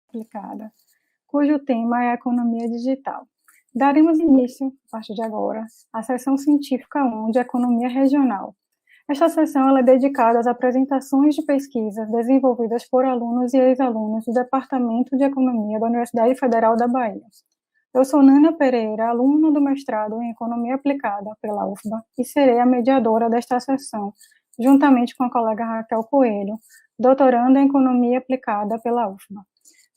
Aplicada, cujo tema é a economia digital. Daremos início, a partir de agora, à sessão científica 1 de economia regional. Esta sessão é dedicada às apresentações de pesquisa desenvolvidas por alunos e ex-alunos do Departamento de Economia da Universidade Federal da Bahia. Eu sou Nana Pereira, aluna do mestrado em Economia Aplicada pela UFBA, e serei a mediadora desta sessão, juntamente com a colega Raquel Coelho, doutoranda em Economia Aplicada pela UFBA.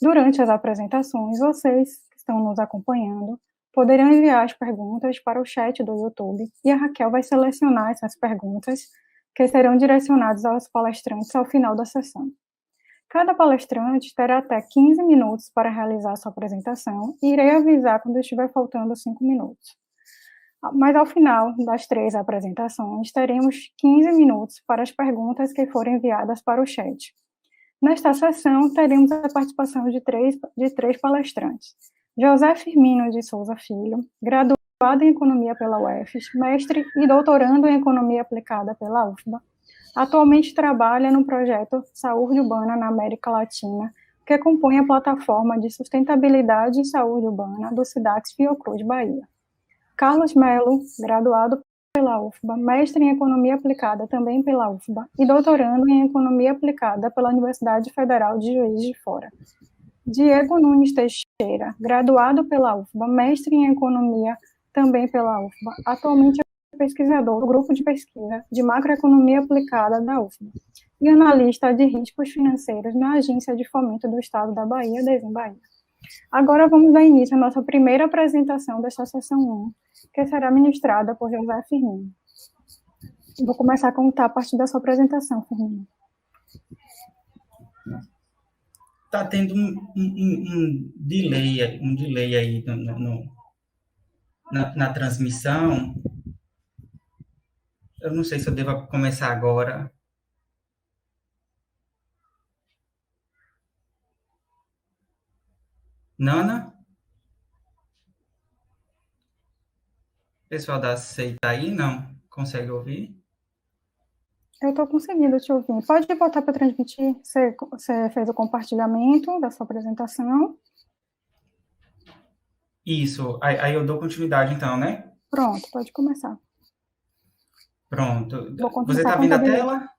Durante as apresentações, vocês que estão nos acompanhando poderão enviar as perguntas para o chat do YouTube e a Raquel vai selecionar essas perguntas que serão direcionadas aos palestrantes ao final da sessão. Cada palestrante terá até 15 minutos para realizar sua apresentação e irei avisar quando estiver faltando 5 minutos. Mas ao final das 3 apresentações, teremos 15 minutos para as perguntas que forem enviadas para o chat. Nesta sessão, teremos a participação de três palestrantes. José Firmino de Souza Filho, graduado em Economia pela UFES, mestre e doutorando em Economia Aplicada pela UFBA. Atualmente trabalha no projeto Saúde Urbana na América Latina, que compõe a plataforma de sustentabilidade e saúde urbana do SIDAX Fiocruz, Bahia. Carlos Melo, graduado pela UFBA, mestre em Economia Aplicada também pela UFBA e doutorando em Economia Aplicada pela Universidade Federal de Juiz de Fora. Diego Nunes Teixeira, graduado pela UFBA, mestre em Economia também pela UFBA, atualmente é pesquisador do Grupo de Pesquisa de Macroeconomia Aplicada da UFBA e analista de riscos financeiros na Agência de Fomento do Estado da Bahia, Desim Bahia. Agora vamos dar início à nossa primeira apresentação desta sessão 1, que será ministrada por José Firmino. Vou começar a contar a partir da sua apresentação, Firmino. Está tendo um delay aí na transmissão. Eu não sei se eu devo começar agora. Nana? Pessoal da CEI está aí? Não? Consegue ouvir? Eu estou conseguindo te ouvir. Pode voltar para transmitir? Você fez o compartilhamento da sua apresentação? Isso. Aí eu dou continuidade, então, né? Pronto, pode começar. Pronto. Você está vendo a tela?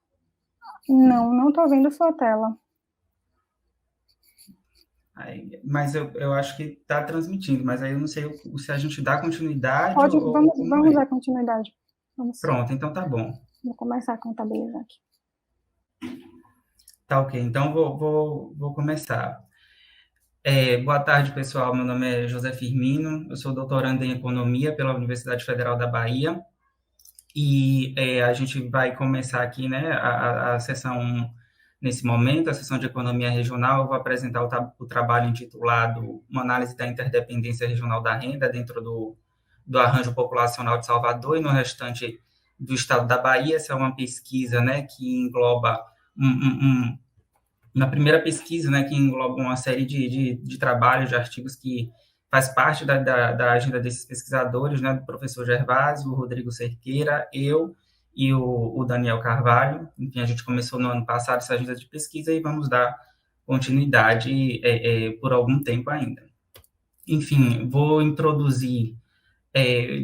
Não estou vendo a sua tela. Mas eu acho que está transmitindo, mas aí eu não sei se a gente dá continuidade vamos dar continuidade. Pronto, então tá bom. Vou começar a contabilizar aqui. Tá ok, então vou começar. Boa tarde, pessoal. Meu nome é José Firmino, eu sou doutorando em Economia pela Universidade Federal da Bahia e a gente vai começar aqui, né, a sessão 1 nesse momento, a sessão de Economia Regional. Eu vou apresentar o trabalho intitulado Uma Análise da Interdependência Regional da Renda dentro do Arranjo Populacional de Salvador e no restante do estado da Bahia. Essa é uma pesquisa, né, que engloba na primeira pesquisa, né, que engloba uma série de trabalhos, de artigos que faz parte da agenda desses pesquisadores, né, do professor Gervásio, o Rodrigo Cerqueira, eu e o Daniel Carvalho. Enfim, a gente começou no ano passado essa agenda de pesquisa e vamos dar continuidade por algum tempo ainda. Enfim, vou introduzir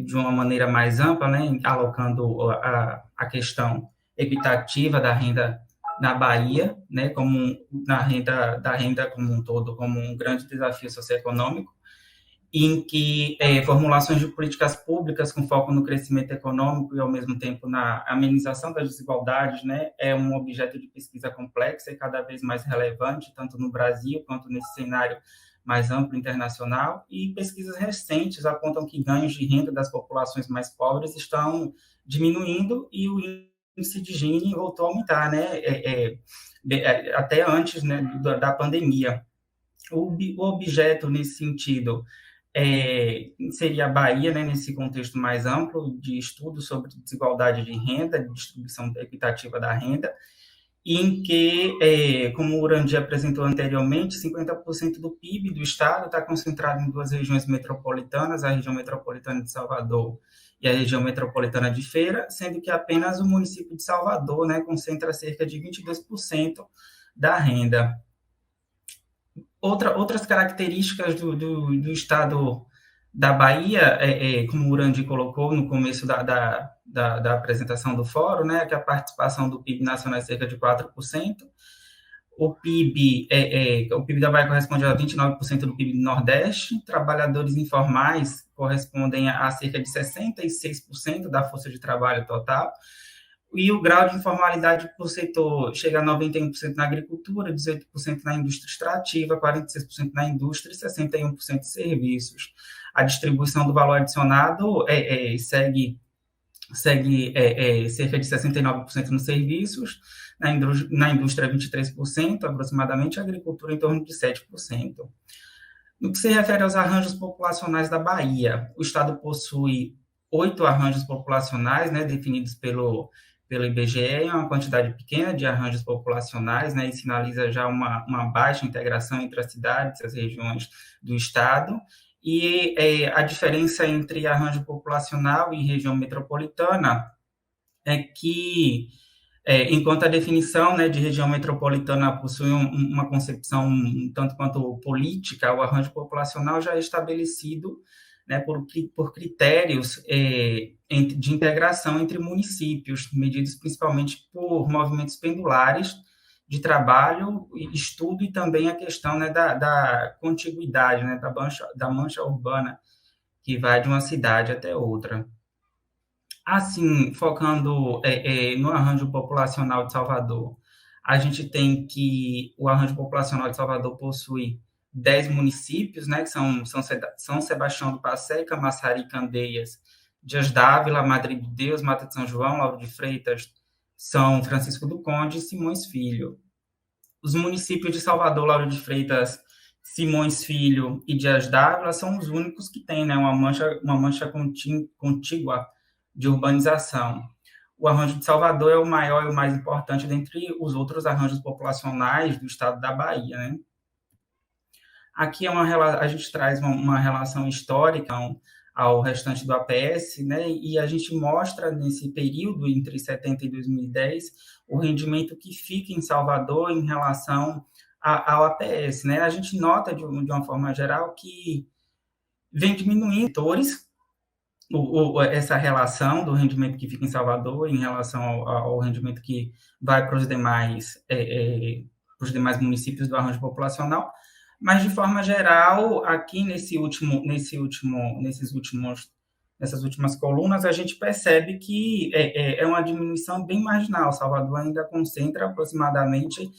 de uma maneira mais ampla, né, alocando a questão equitativa da renda na Bahia, né, como da renda como um todo, como um grande desafio socioeconômico, em que formulações de políticas públicas com foco no crescimento econômico e, ao mesmo tempo, na amenização das desigualdades, né, é um objeto de pesquisa complexa e cada vez mais relevante, tanto no Brasil quanto nesse cenário mais amplo internacional, e pesquisas recentes apontam que ganhos de renda das populações mais pobres estão diminuindo e o índice de Gini voltou a aumentar, né, até antes, né, da pandemia. O objeto nesse sentido seria a Bahia, né, nesse contexto mais amplo de estudo sobre desigualdade de renda, distribuição equitativa da renda, em que, como o Urandi apresentou anteriormente, 50% do PIB do estado está concentrado em 2 regiões metropolitanas, a região metropolitana de Salvador e a região metropolitana de Feira, sendo que apenas o município de Salvador, né, concentra cerca de 22% da renda. outras características do estado da Bahia, como o Urandi colocou no começo da apresentação do fórum, né, que a participação do PIB nacional é cerca de 4%. O PIB da Bahia corresponde a 29% do PIB do Nordeste, trabalhadores informais correspondem a cerca de 66% da força de trabalho total, e o grau de informalidade por setor chega a 91% na agricultura, 18% na indústria extrativa, 46% na indústria e 61% de serviços. A distribuição do valor adicionado segue cerca de 69% nos serviços, na indústria 23%, aproximadamente, a agricultura em torno de 7%. No que se refere aos arranjos populacionais da Bahia, o Estado possui 8 arranjos populacionais, né, definidos pelo IBGE, é uma quantidade pequena de arranjos populacionais, né, e sinaliza já uma baixa integração entre as cidades e as regiões do Estado, e a diferença entre arranjo populacional e região metropolitana é que, enquanto a definição, né, de região metropolitana possui uma concepção um tanto quanto política, o arranjo populacional já é estabelecido, né, por critérios de integração entre municípios, medidos principalmente por movimentos pendulares de trabalho, estudo e também a questão, né, da contiguidade, né, da mancha urbana que vai de uma cidade até outra. Assim, focando no arranjo populacional de Salvador, a gente tem que o arranjo populacional de Salvador possui 10 municípios, né, que São Sebastião do Passé, Camaçari, Candeias, Dias d'Ávila, Madre de Deus, Mata de São João, Lauro de Freitas, São Francisco do Conde e Simões Filho. Os municípios de Salvador, Lauro de Freitas, Simões Filho e Dias d'Ávila são os únicos que têm, né, uma mancha contígua de urbanização. O arranjo de Salvador é o maior e o mais importante dentre os outros arranjos populacionais do estado da Bahia, né? Aqui a gente traz uma relação histórica ao restante do APS, né? E a gente mostra nesse período entre 70 e 2010 o rendimento que fica em Salvador em relação ao APS, né? A gente nota de uma forma geral que vem diminuindo setores essa relação do rendimento que fica em Salvador em relação ao rendimento que vai para os demais municípios do arranjo populacional, mas de forma geral, aqui nessas últimas colunas, a gente percebe que é uma diminuição bem marginal. Salvador ainda concentra aproximadamente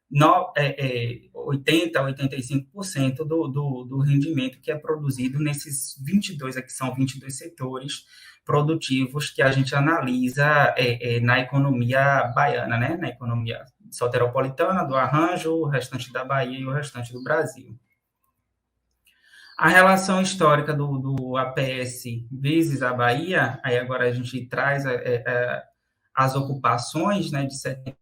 80% a 85% do rendimento que é produzido nesses 22, aqui são 22 setores produtivos que a gente analisa na economia baiana, né? Na economia soteropolitana, do arranjo, o restante da Bahia e o restante do Brasil. A relação histórica do APS vezes a Bahia, aí agora a gente traz as ocupações, né, de 70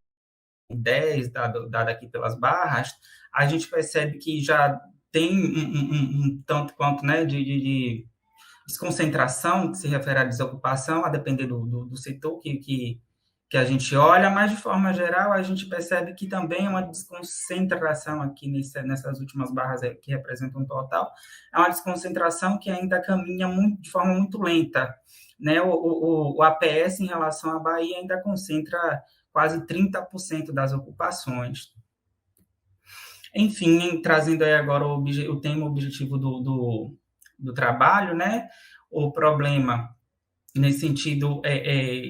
dada aqui pelas barras, a gente percebe que já tem um tanto quanto, né, de desconcentração, que se refere à desocupação, a depender do setor que a gente olha, mas de forma geral a gente percebe que também é uma desconcentração aqui nessas últimas barras que representam o total, é uma desconcentração que ainda caminha de forma muito lenta, né? O APS em relação à Bahia ainda concentra quase 30% das ocupações. Enfim, trazendo aí agora o tema objetivo do trabalho, né? O problema nesse sentido,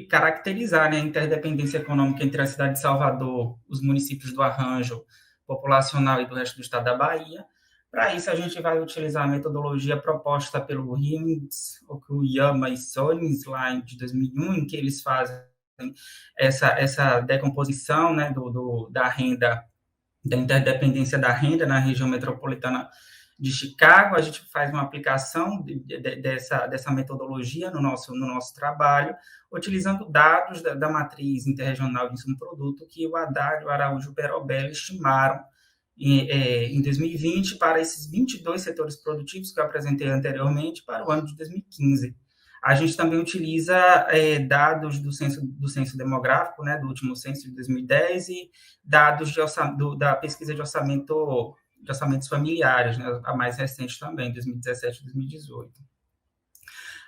caracterizar, né, a interdependência econômica entre a cidade de Salvador, os municípios do arranjo populacional e do resto do estado da Bahia. Para isso, a gente vai utilizar a metodologia proposta pelo Rims, Okuyama e Solins, lá de 2001, em que eles fazem essa decomposição, né, da renda, da interdependência da renda na região metropolitana de Chicago. A gente faz uma aplicação dessa metodologia no nosso trabalho, utilizando dados da matriz interregional de insumo-produto que o Haddad e o Araújo Perobelli estimaram em 2020 para esses 22 setores produtivos que eu apresentei anteriormente para o ano de 2015. A gente também utiliza dados do censo demográfico, né, do último censo de 2010, e dados da pesquisa de orçamento de orçamentos familiares, né, a mais recente também, 2017 e 2018.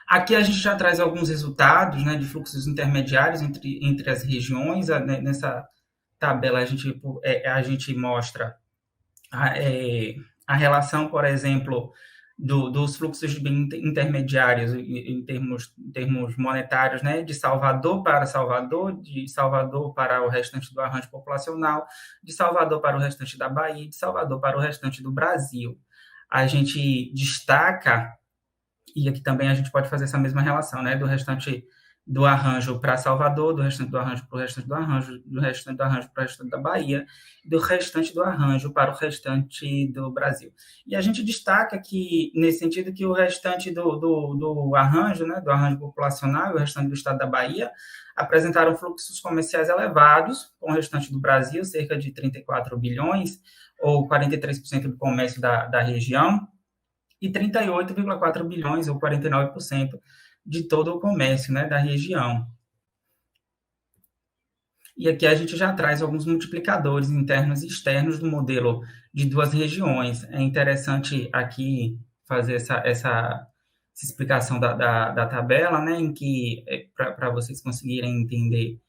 Aqui a gente já traz alguns resultados, né, de fluxos intermediários entre as regiões. Nessa tabela a gente mostra a relação, por exemplo, dos fluxos de bens intermediários em termos monetários, né, de Salvador de Salvador para o restante do arranjo populacional, de Salvador para o restante da Bahia, de Salvador para o restante do Brasil. A gente destaca, e aqui também a gente pode fazer essa mesma relação, né, do restante do arranjo para Salvador, do restante do arranjo para o restante do arranjo, do restante do arranjo para o restante da Bahia, do restante do arranjo para o restante do Brasil. E a gente destaca que, nesse sentido, que o restante do arranjo, né, do arranjo populacional e o restante do estado da Bahia apresentaram fluxos comerciais elevados com o restante do Brasil, cerca de 34 bilhões, ou 43% do comércio da região, e 38,4 bilhões, ou 49%, de todo o comércio, né, da região. E aqui a gente já traz alguns multiplicadores internos e externos do modelo de duas regiões. É interessante aqui fazer essa explicação da tabela, né, em que, para vocês conseguirem entender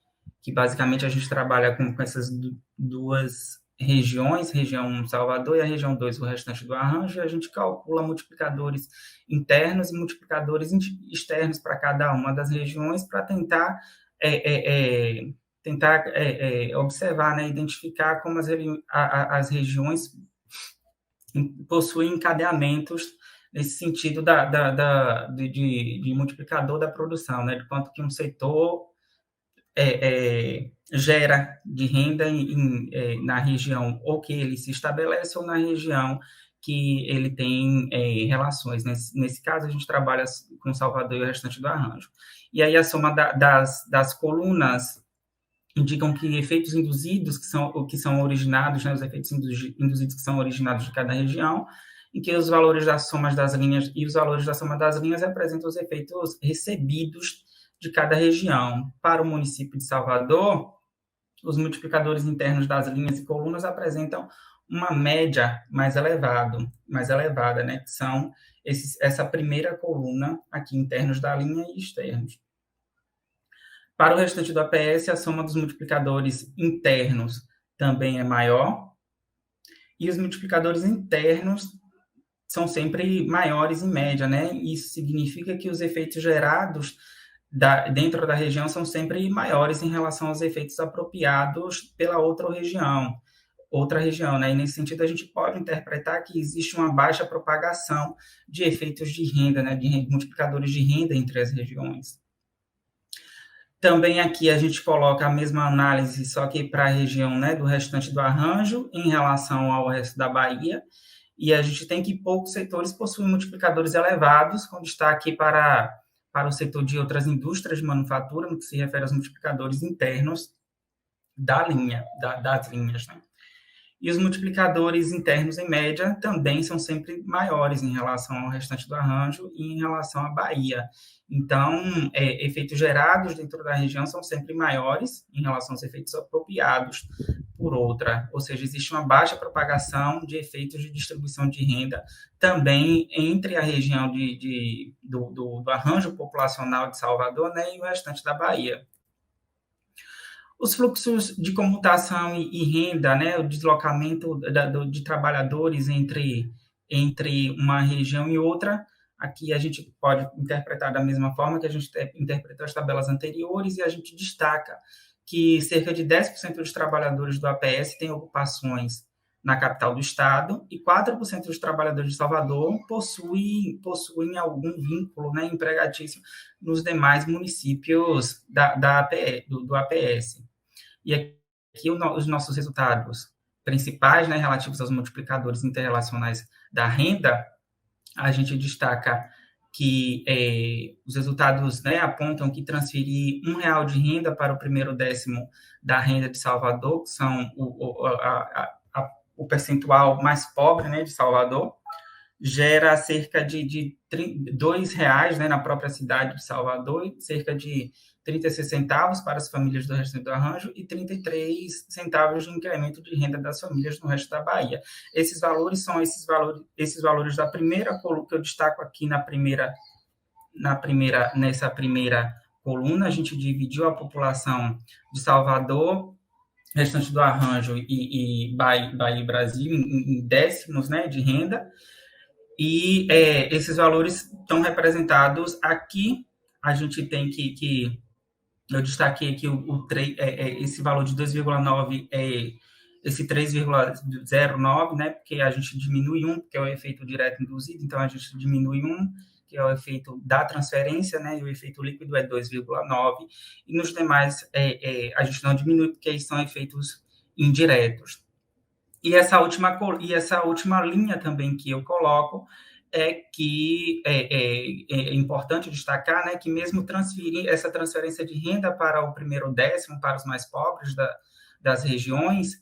que basicamente a gente trabalha com essas duas regiões, região 1, Salvador, e a região 2, o restante do arranjo, e a gente calcula multiplicadores internos e multiplicadores externos para cada uma das regiões para tentar observar, né, identificar como as regiões possuem encadeamentos nesse sentido de multiplicador da produção, né, de quanto que um setor gera de renda na região ou que ele se estabelece ou na região que ele tem relações. Nesse caso, a gente trabalha com Salvador e o restante do arranjo. E aí a soma das colunas indicam que efeitos induzidos que são originados, né, os efeitos induzidos que são originados de cada região, em que os valores das somas das linhas e os valores da soma das linhas representam os efeitos recebidos de cada região. Para o município de Salvador, os multiplicadores internos das linhas e colunas apresentam uma média mais elevada, né, que são essa primeira coluna aqui, internos da linha e externos. Para o restante do APS, a soma dos multiplicadores internos também é maior, e os multiplicadores internos são sempre maiores em média, né? Isso significa que os efeitos gerados dentro da região são sempre maiores em relação aos efeitos apropriados pela outra região, né? E nesse sentido a gente pode interpretar que existe uma baixa propagação de efeitos de renda, né? De multiplicadores de renda entre as regiões. Também aqui a gente coloca a mesma análise, só que para a região, né, do restante do arranjo em relação ao resto da Bahia, e a gente tem que poucos setores possuem multiplicadores elevados, com destaque para o setor de outras indústrias de manufatura, no que se refere aos multiplicadores internos das linhas, né? E os multiplicadores internos, em média, também são sempre maiores em relação ao restante do arranjo e em relação à Bahia. Então, efeitos gerados dentro da região são sempre maiores em relação aos efeitos apropriados por outra, ou seja, existe uma baixa propagação de efeitos de distribuição de renda também entre a região do arranjo populacional de Salvador, né, e o restante da Bahia. Os fluxos de comutação e renda, né, o deslocamento de trabalhadores entre uma região e outra, aqui a gente pode interpretar da mesma forma que a gente interpretou as tabelas anteriores, e a gente destaca que cerca de 10% dos trabalhadores do APS têm ocupações na capital do estado, e 4% dos trabalhadores de Salvador possuem algum vínculo, né, empregatício nos demais municípios do APS. E aqui os nossos resultados principais, né, relativos aos multiplicadores interrelacionais da renda, a gente destaca que os resultados, né, apontam que transferir R$1 de renda para o primeiro décimo da renda de Salvador, que são o percentual mais pobre, né, de Salvador, gera cerca de R$2, né, na própria cidade de Salvador, e cerca de 36 centavos para as famílias do Restante do Arranjo e 33 centavos de incremento de renda das famílias no resto da Bahia. Esses valores são esses valores da primeira coluna que eu destaco aqui nessa primeira coluna. A gente dividiu a população de Salvador, Restante do Arranjo e Bahia e Brasil em décimos, né, de renda. E esses valores estão representados aqui. A gente tem que eu destaquei aqui esse valor de 2,9 esse 3,09, né? Porque a gente diminui um, que é o efeito direto induzido, então a gente diminui um, que é o efeito da transferência, né? E o efeito líquido é 2,9, e nos demais a gente não diminui, porque são efeitos indiretos. E essa última linha também que eu coloco é que é importante destacar, né, que mesmo essa transferência de renda para o primeiro décimo, para os mais pobres das regiões,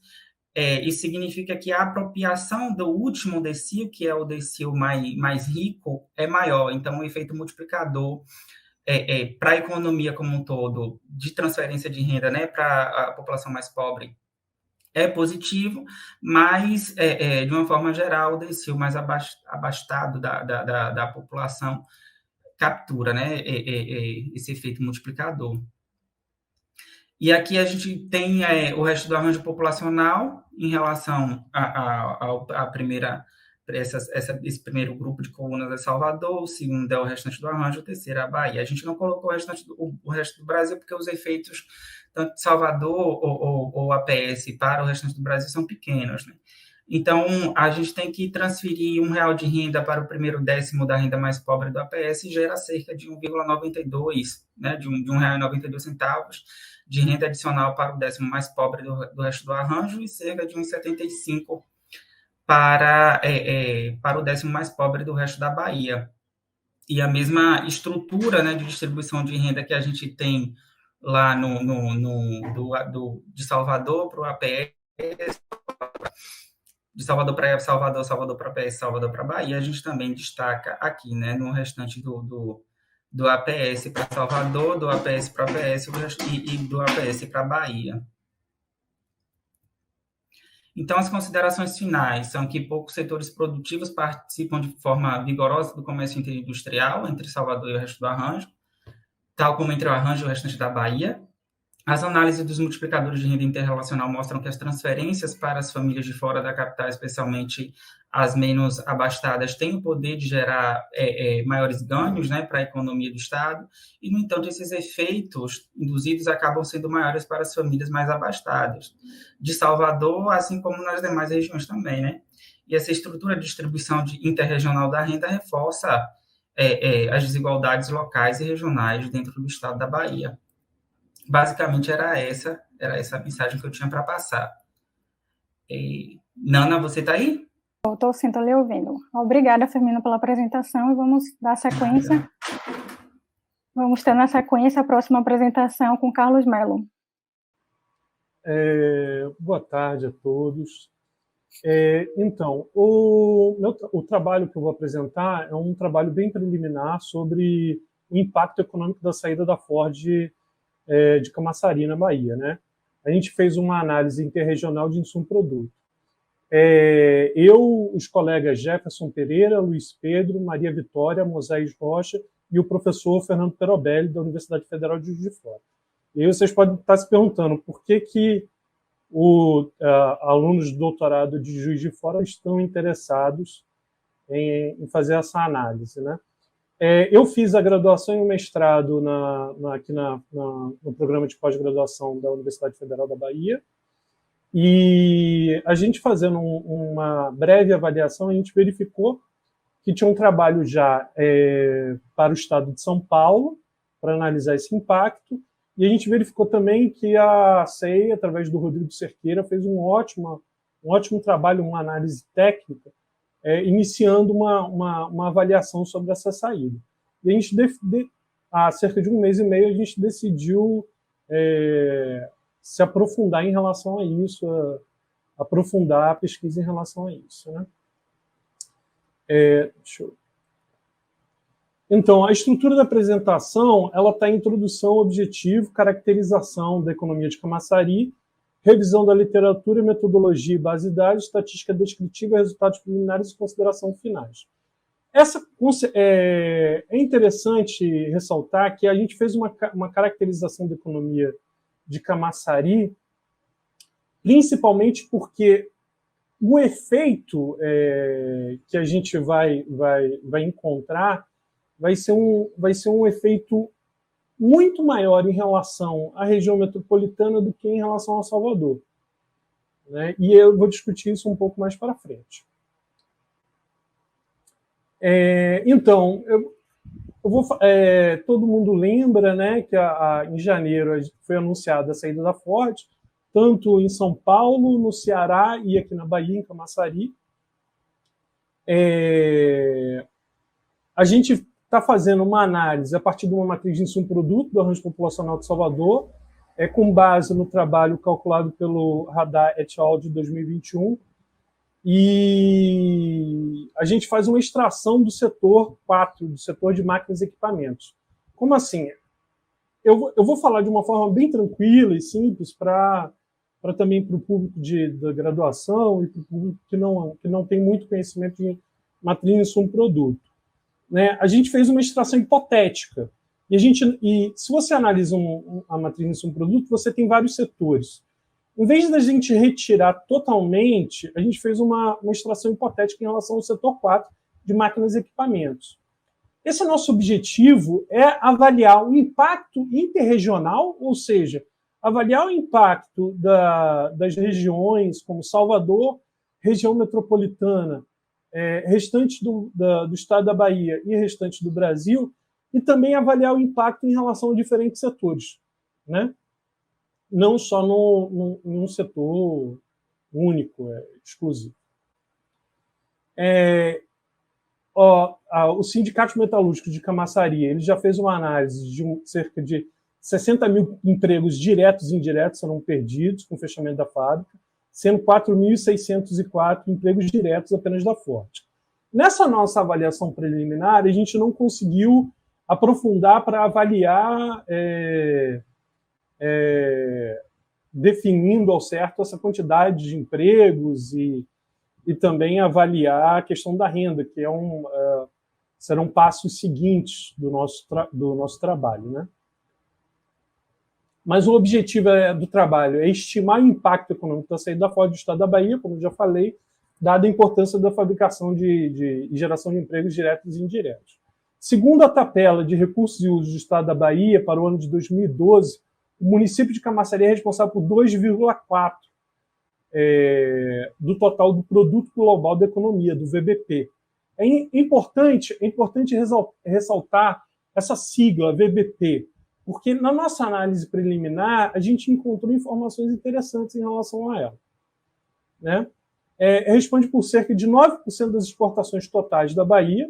isso significa que a apropriação do último decil, que é o decil mais rico, é maior. Então, o efeito multiplicador para a economia como um todo, de transferência de renda, né, para a população mais pobre, é positivo, mas, de uma forma geral, o decil mais abastado da população captura, né, esse efeito multiplicador. E aqui a gente tem o resto do arranjo populacional em relação à primeira, esse primeiro grupo de colunas é Salvador, o segundo é o restante do arranjo, o terceiro é a Bahia. A gente não colocou o resto do Brasil porque os efeitos, tanto de Salvador ou APS para o restante do Brasil são pequenos, né? Então, a gente tem que transferir R$1 de renda para o primeiro décimo da renda mais pobre do APS e gera cerca de 1,92, né, de R$1,92 de renda adicional para o décimo mais pobre do resto do arranjo e cerca de 1,75 para o décimo mais pobre do resto da Bahia. E a mesma estrutura, né, de distribuição de renda que a gente tem lá de Salvador para o APS, de Salvador para Salvador, Salvador para APS, Salvador para Bahia, a gente também destaca aqui, né, no restante do APS para Salvador, do APS para APS e do APS para Bahia. Então, as considerações finais são que poucos setores produtivos participam de forma vigorosa do comércio interindustrial entre Salvador e o resto do arranjo, tal como entre o arranjo e o restante da Bahia. As análises dos multiplicadores de renda interrelacional mostram que as transferências para as famílias de fora da capital, especialmente as menos abastadas, têm o poder de gerar maiores ganhos, né, para a economia do Estado, e, no entanto, esses efeitos induzidos acabam sendo maiores para as famílias mais abastadas, de Salvador, assim como nas demais regiões também, né? E essa estrutura de distribuição interregional da renda reforça as desigualdades locais e regionais dentro do Estado da Bahia. Basicamente, era essa a mensagem que eu tinha para passar. Nana, você está aí? Estou sim, estou lhe ouvindo. Obrigada, Firmino, pela apresentação, e vamos dar sequência. Vamos ter na sequência a próxima apresentação com Carlos Melo. Boa tarde a todos. Então, o trabalho que eu vou apresentar é um trabalho bem preliminar sobre o impacto econômico da saída da Ford de Camaçari, na Bahia, né? A gente fez uma análise interregional de insumo-produto. Os colegas Jefferson Pereira, Luiz Pedro, Maria Vitória, Moisés Rocha e o professor Fernando Perobelli, da Universidade Federal de Juiz de Fora. E aí vocês podem estar se perguntando por que alunos de doutorado de Juiz de Fora estão interessados em fazer essa análise, né? Eu fiz a graduação e o mestrado aqui no programa de pós-graduação da Universidade Federal da Bahia, e a gente fazendo uma breve avaliação, a gente verificou que tinha um trabalho já para o estado de São Paulo, para analisar esse impacto, e a gente verificou também que a CEI, através do Rodrigo Cerqueira, fez um ótimo trabalho, uma análise técnica, iniciando uma avaliação sobre essa saída. E a gente, há cerca de um mês e meio, a gente decidiu se aprofundar em relação a isso, aprofundar a pesquisa em relação a isso, né? Então, a estrutura da apresentação, ela está em introdução, objetivo, caracterização da economia de Camaçari, revisão da literatura, metodologia e base de dados, estatística descritiva, resultados preliminares e consideração finais. É interessante ressaltar que a gente fez uma caracterização da economia de Camaçari, principalmente porque o efeito que a gente vai encontrar vai ser um efeito muito maior em relação à região metropolitana do que em relação a Salvador, né? E eu vou discutir isso um pouco mais para frente. Então, todo mundo lembra, né, que em janeiro foi anunciada a saída da Ford, tanto em São Paulo, no Ceará e aqui na Bahia, em Camaçari. A gente está fazendo uma análise a partir de uma matriz de insumo-produto do arranjo populacional de Salvador, com base no trabalho calculado pelo Radar et al. De 2021, e a gente faz uma extração do setor 4, do setor de máquinas e equipamentos. Como assim? Eu vou falar de uma forma bem tranquila e simples para também para o público da graduação e para o público que não tem muito conhecimento de matriz de insumo-produto. Né? A gente fez uma extração hipotética. E se você analisa a matriz de insumo-produto, você tem vários setores. Em vez da gente retirar totalmente, a gente fez uma extração hipotética em relação ao setor 4 de máquinas e equipamentos. Esse nosso objetivo é avaliar o impacto interregional, ou seja, avaliar o impacto das regiões como Salvador, região metropolitana, restante do estado da Bahia e restante do Brasil, e também avaliar o impacto em relação a diferentes setores, né? Não só em um setor único, exclusivo. O Sindicato Metalúrgico de Camaçari, ele já fez uma análise de cerca de 60 mil empregos diretos e indiretos serão perdidos com o fechamento da fábrica, sendo 4.604 empregos diretos apenas da Ford. Nessa nossa avaliação preliminar, a gente não conseguiu aprofundar para avaliar, definindo ao certo essa quantidade de empregos e também avaliar a questão da renda, que serão passos seguintes do nosso trabalho, né? Mas o objetivo do trabalho é estimar o impacto econômico da saída da Ford do estado da Bahia, como eu já falei, dada a importância da fabricação e geração de empregos diretos e indiretos. Segundo a tabela de recursos e usos do estado da Bahia para o ano de 2012, o município de Camaçari é responsável por 2,4% do total do produto global da economia, do VBP. É importante ressaltar essa sigla, VBP, porque na nossa análise preliminar a gente encontrou informações interessantes em relação a ela, né? Responde por cerca de 9% das exportações totais da Bahia,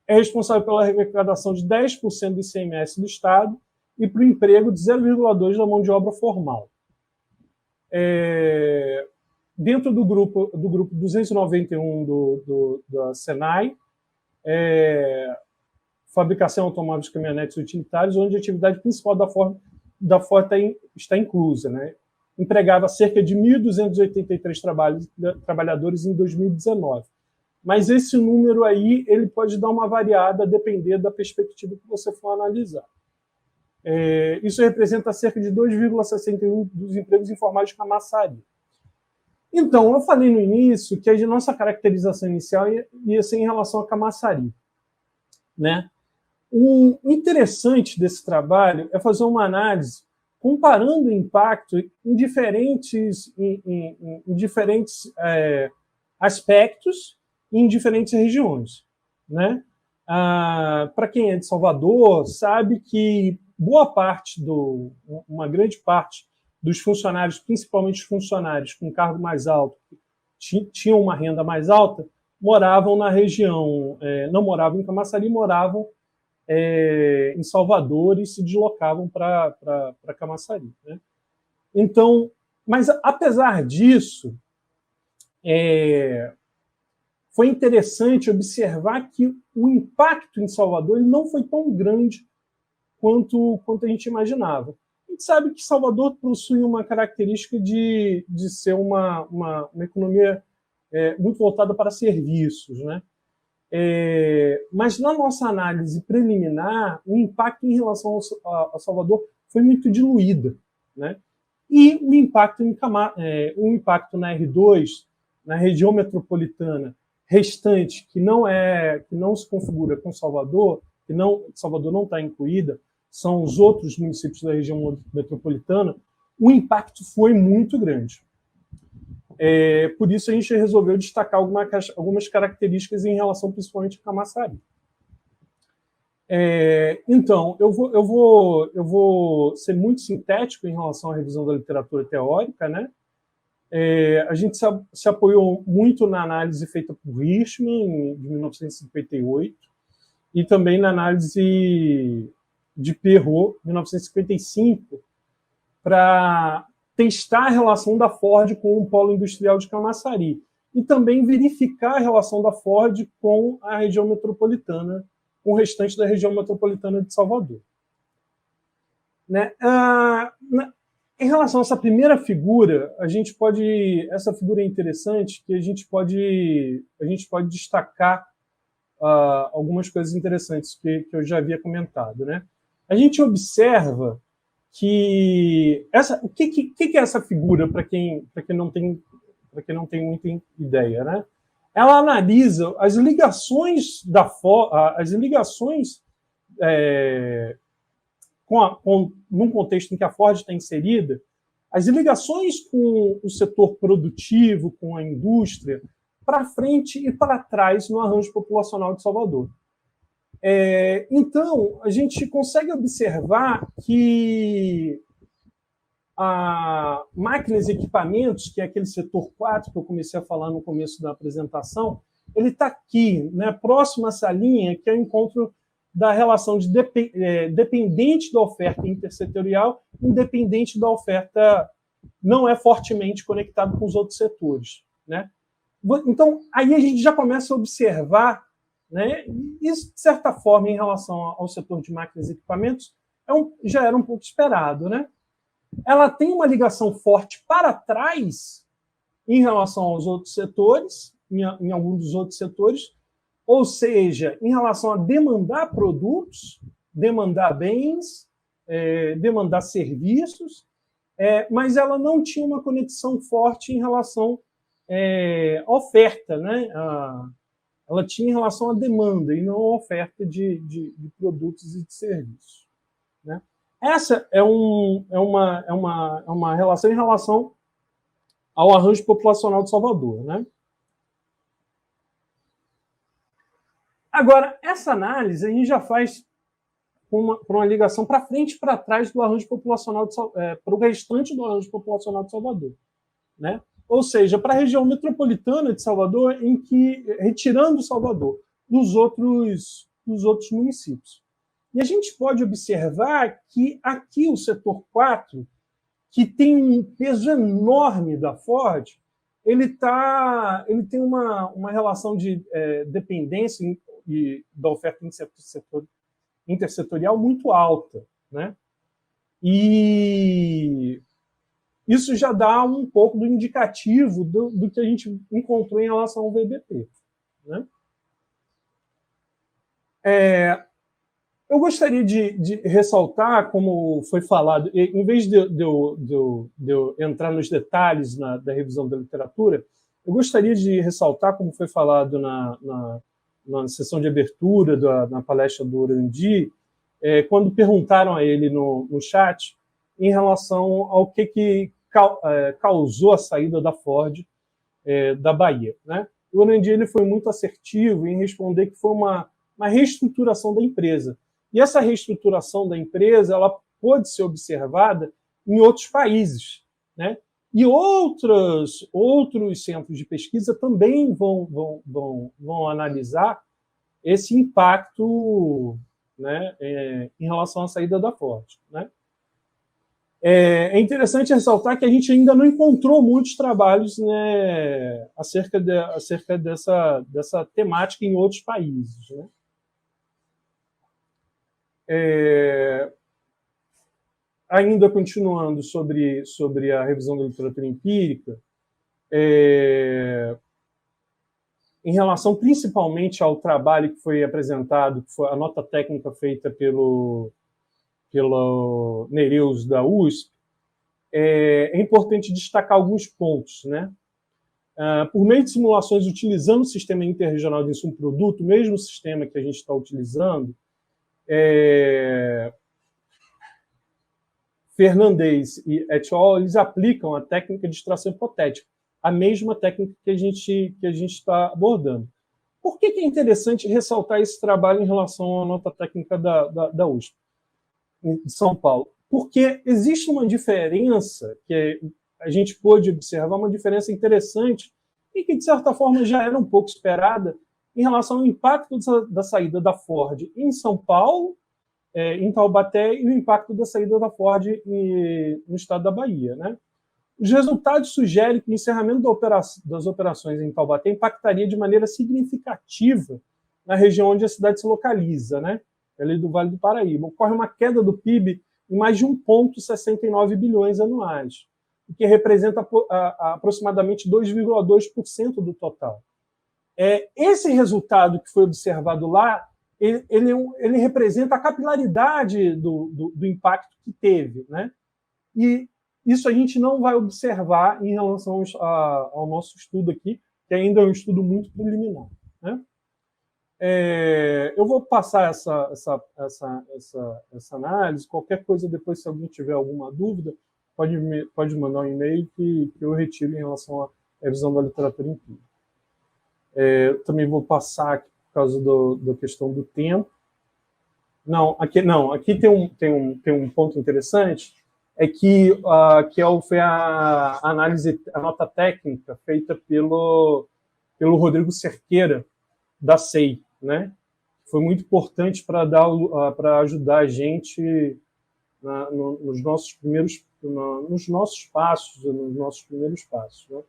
é responsável pela arrecadação de 10% do ICMS do Estado e para o emprego de 0,2% da mão de obra formal. Dentro do grupo 291 da Senai, fabricação de automóveis, caminhonetes utilitários, onde a atividade principal da Ford está inclusa, né? Empregava cerca de 1.283 trabalhadores em 2019. Mas esse número aí ele pode dar uma variada a depender da perspectiva que você for analisar. Isso representa cerca de 2,61% dos empregos informais de Camaçari. Então, eu falei no início que a nossa caracterização inicial ia ser em relação a Camaçari, né? O interessante desse trabalho é fazer uma análise comparando o impacto em diferentes aspectos e em diferentes regiões, né? Para quem é de Salvador, sabe que uma grande parte dos funcionários, principalmente os funcionários com cargo mais alto, tinham uma renda mais alta, moravam na região, não moravam em Camaçari, moravam em Salvador e se deslocavam para Camaçari, né? Então, mas apesar disso, foi interessante observar que o impacto em Salvador ele não foi tão grande quanto a gente imaginava. A gente sabe que Salvador possui uma característica de ser uma economia muito voltada para serviços, né? Mas na nossa análise preliminar, o impacto em relação a Salvador foi muito diluído, né? E o impacto na R2, na região metropolitana restante, que não se configura com Salvador, Salvador não está incluída, são os outros municípios da região metropolitana, o impacto foi muito grande. Por isso a gente resolveu destacar algumas características em relação principalmente a Camaçari. Então, eu vou ser muito sintético em relação à revisão da literatura teórica, né? A gente se apoiou muito na análise feita por Hirschman, de 1958, e também na análise de Perrault, 1955, para testar a relação da Ford com o polo industrial de Camaçari e também verificar a relação da Ford com a região metropolitana, com o restante da região metropolitana de Salvador. Né? Em relação a essa primeira figura, essa figura é interessante, que a gente pode destacar algumas coisas interessantes que eu já havia comentado, né? A gente observa que o que é essa figura para quem não tem muita ideia, né? Ela analisa as ligações num contexto em que a Ford está inserida, as ligações com o setor produtivo, com a indústria, para frente e para trás no arranjo populacional de Salvador. Então, a gente consegue observar que a máquinas e equipamentos, que é aquele setor 4 que eu comecei a falar no começo da apresentação, ele está aqui, né, próximo a essa linha, que é o encontro da relação de dependente da oferta intersetorial, independente da oferta, não é fortemente conectado com os outros setores, né? Então, aí a gente já começa a observar, né, isso, de certa forma, em relação ao setor de máquinas e equipamentos, já era um pouco esperado, né? Ela tem uma ligação forte para trás em relação aos outros setores, em algum dos outros setores, ou seja, em relação a demandar produtos, demandar bens, demandar serviços, mas ela não tinha uma conexão forte em relação à oferta, né? Ela tinha em relação à demanda e não à oferta de produtos e de serviços, né? Essa é uma relação em relação ao arranjo populacional de Salvador, né? Agora, essa análise a gente já faz por uma ligação para frente e para trás do arranjo populacional para o restante do arranjo populacional de Salvador, né? Ou seja, para a região metropolitana de Salvador, retirando Salvador dos outros municípios. E a gente pode observar que aqui o setor 4, que tem um peso enorme da Ford, ele tem uma relação de dependência da oferta intersetorial muito alta, né? E isso já dá um pouco do indicativo do que a gente encontrou em relação ao VBP, né? Eu gostaria de ressaltar, como foi falado, em vez de eu entrar nos detalhes da revisão da literatura, eu gostaria de ressaltar, como foi falado na sessão de abertura, na palestra do Orandi, quando perguntaram a ele no chat em relação ao que causou a saída da Ford da Bahia, né? O Orandi ele foi muito assertivo em responder que foi uma reestruturação da empresa. E essa reestruturação da empresa ela pode ser observada em outros países, né? E outros centros de pesquisa também vão analisar esse impacto, né, em relação à saída da Ford, né? É interessante ressaltar que a gente ainda não encontrou muitos trabalhos, né, acerca dessa temática em outros países, né? Ainda continuando sobre a revisão da literatura empírica, em relação principalmente ao trabalho que foi apresentado, que foi a nota técnica feita pelo Nereus da USP, é importante destacar alguns pontos, né? Por meio de simulações utilizando o sistema interregional de insumo-produto, o mesmo sistema que a gente está utilizando, Fernandes e et al., eles aplicam a técnica de extração hipotética, a mesma técnica que a gente está abordando. Por que é interessante ressaltar esse trabalho em relação à nota técnica da USP, de São Paulo? Porque existe uma diferença que a gente pôde observar, uma diferença interessante e que, de certa forma, já era um pouco esperada em relação ao impacto da saída da Ford em São Paulo, em Taubaté, e o impacto da saída da Ford no estado da Bahia, né? Os resultados sugerem que o encerramento das operações em Taubaté impactaria de maneira significativa na região onde a cidade se localiza, né? Ali do Vale do Paraíba. Ocorre uma queda do PIB em mais de 1,69 bilhões anuais, o que representa aproximadamente 2,2% do total. Esse resultado que foi observado lá, ele representa a capilaridade do impacto que teve, né? E isso a gente não vai observar em relação ao nosso estudo aqui, que ainda é um estudo muito preliminar, né? Eu vou passar essa análise. Qualquer coisa depois, se alguém tiver alguma dúvida, pode mandar um e-mail que eu retiro em relação à revisão da literatura empírica. Também vou passar aqui por causa da questão do tempo. Aqui tem um ponto interessante, foi a análise, a nota técnica feita pelo Rodrigo Cerqueira, da SEI, né? Foi muito importante para ajudar a gente nos nossos primeiros passos, né?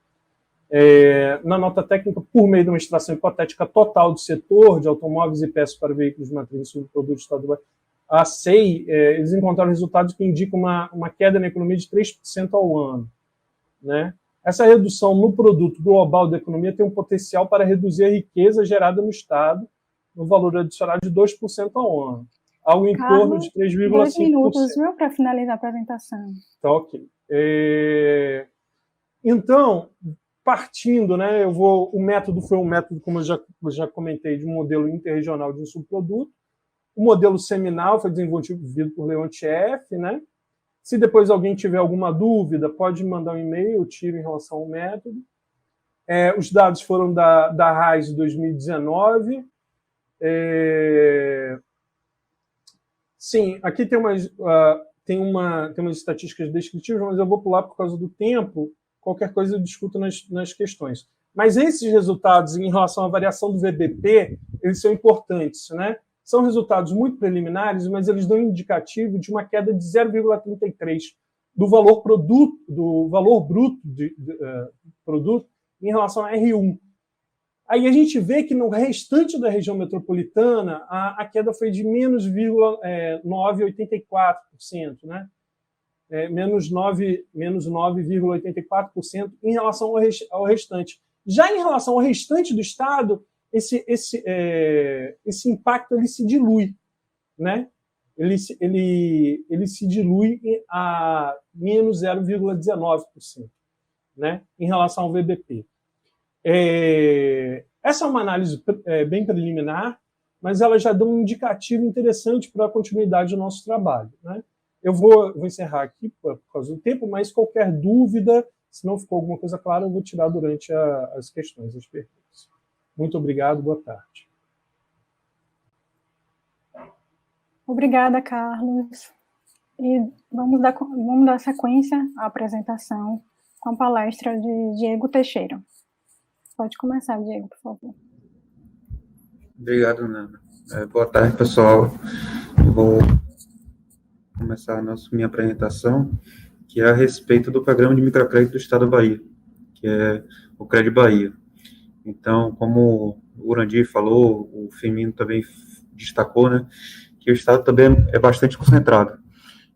Na nota técnica, por meio de uma extração hipotética total do setor de automóveis e peças para veículos de matriz sobre produtos estaduais, a SEI, eles encontraram resultados que indicam uma queda na economia de 3% ao ano, né? Essa redução no produto global da economia tem um potencial para reduzir a riqueza gerada no Estado no valor adicional de 2% ao ano, algo em torno de 3,5%. 2 minutos, viu, para finalizar a apresentação. Tá, ok. Então, partindo, né, o método foi um método, como eu já comentei, de um modelo interregional de um subproduto. O modelo seminal foi desenvolvido por Leontiev, né? Se depois alguém tiver alguma dúvida, pode mandar um e-mail, eu tiro em relação ao método. Os dados foram da RAIS de 2019. Sim, aqui tem umas estatísticas descritivas, mas eu vou pular por causa do tempo. Qualquer coisa eu discuto nas questões. Mas esses resultados, em relação à variação do VBP, eles são importantes, né? São resultados muito preliminares, mas eles dão um indicativo de uma queda de 0,33 do valor bruto produto em relação a R1. Aí a gente vê que no restante da região metropolitana a queda foi de menos 9,84%, né? Menos 9,84% em relação ao restante. Já em relação ao restante do estado, esse impacto ele se dilui, né? Ele se dilui a menos 0,19%, né? Em relação ao VBP. Essa é uma análise bem preliminar, mas ela já dá um indicativo interessante para a continuidade do nosso trabalho, né? Eu vou encerrar aqui por causa do tempo, mas qualquer dúvida, se não ficou alguma coisa clara, eu vou tirar durante as questões, as perguntas. Muito obrigado, boa tarde. Obrigada, Carlos. E vamos dar sequência à apresentação com a palestra de Diego Teixeira. Pode começar, Diego, por favor. Obrigado, Nana. Boa tarde, pessoal. Vou começar minha apresentação, que é a respeito do programa de microcrédito do Estado da Bahia, que é o Cred Bahia. Então, como o Urandir falou, o Firmino também destacou, né, que o Estado também é bastante concentrado.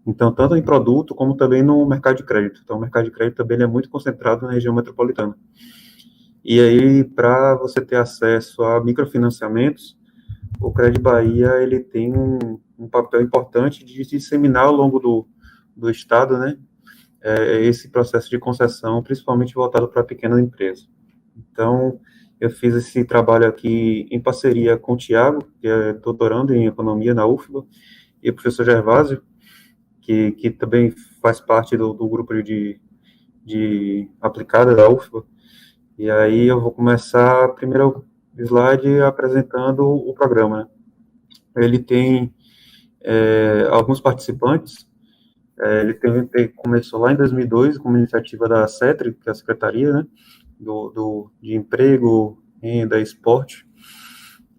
Então, tanto em produto, como também no mercado de crédito. Então, o mercado de crédito também é muito concentrado na região metropolitana. E aí, para você ter acesso a microfinanciamentos, o Cred Bahia, ele tem um papel importante de disseminar ao longo do Estado, né, esse processo de concessão, principalmente voltado para pequenas empresas. Então, eu fiz esse trabalho aqui em parceria com o Tiago, que é doutorando em economia na UFBA, e o professor Gervásio, que também faz parte do grupo de aplicada da UFBA. E aí eu vou começar, primeiro slide, apresentando o programa, né? Ele tem alguns participantes. Ele começou lá em 2002 com uma iniciativa da CETRI, que é a Secretaria, né, de Emprego, Renda, Esporte